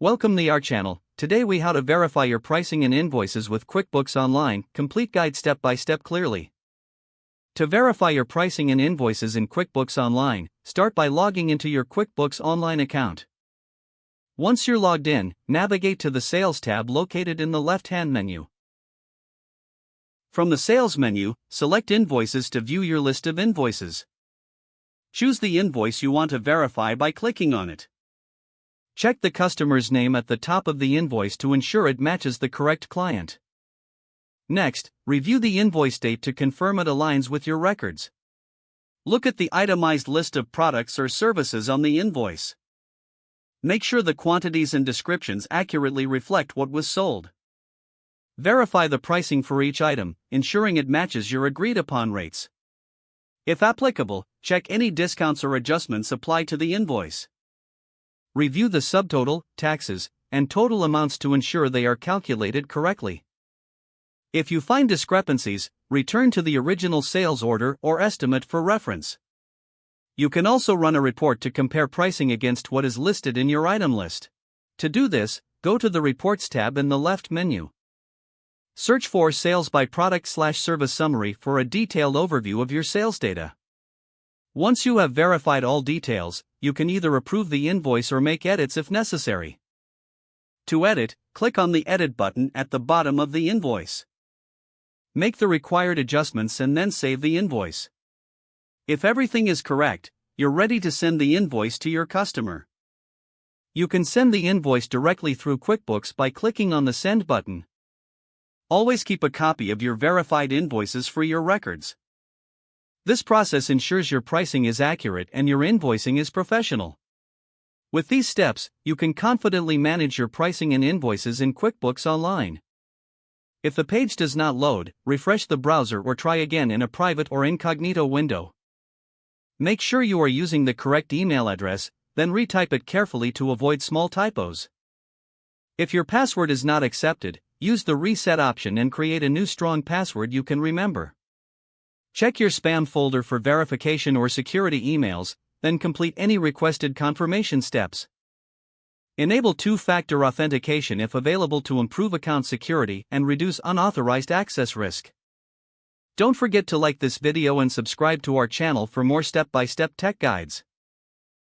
Welcome to our channel. Today we how to verify your pricing and invoices with QuickBooks Online, complete guide step by step clearly. To verify your pricing and invoices in QuickBooks Online, start by logging into your QuickBooks Online account. Once you're logged in, navigate to the Sales tab located in the left-hand menu. From the Sales menu, select Invoices to view your list of invoices. Choose the invoice you want to verify by clicking on it. Check the customer's name at the top of the invoice to ensure it matches the correct client. Next, review the invoice date to confirm it aligns with your records. Look at the itemized list of products or services on the invoice. Make sure the quantities and descriptions accurately reflect what was sold. Verify the pricing for each item, ensuring it matches your agreed-upon rates. If applicable, check any discounts or adjustments applied to the invoice. Review the subtotal, taxes, and total amounts to ensure they are calculated correctly. If you find discrepancies, return to the original sales order or estimate for reference. You can also run a report to compare pricing against what is listed in your item list. To do this, go to the Reports tab in the left menu. Search for Sales by Product/Service Summary for a detailed overview of your sales data. Once you have verified all details, you can either approve the invoice or make edits if necessary. To edit, click on the Edit button at the bottom of the invoice. Make the required adjustments and then save the invoice. If everything is correct, you're ready to send the invoice to your customer. You can send the invoice directly through QuickBooks by clicking on the Send button. Always keep a copy of your verified invoices for your records. This process ensures your pricing is accurate and your invoicing is professional. With these steps, you can confidently manage your pricing and invoices in QuickBooks Online. If the page does not load, refresh the browser or try again in a private or incognito window. Make sure you are using the correct email address, then retype it carefully to avoid small typos. If your password is not accepted, use the Reset option and create a new strong password you can remember. Check your spam folder for verification or security emails, then complete any requested confirmation steps. Enable two-factor authentication if available to improve account security and reduce unauthorized access risk. Don't forget to like this video and subscribe to our channel for more step-by-step tech guides.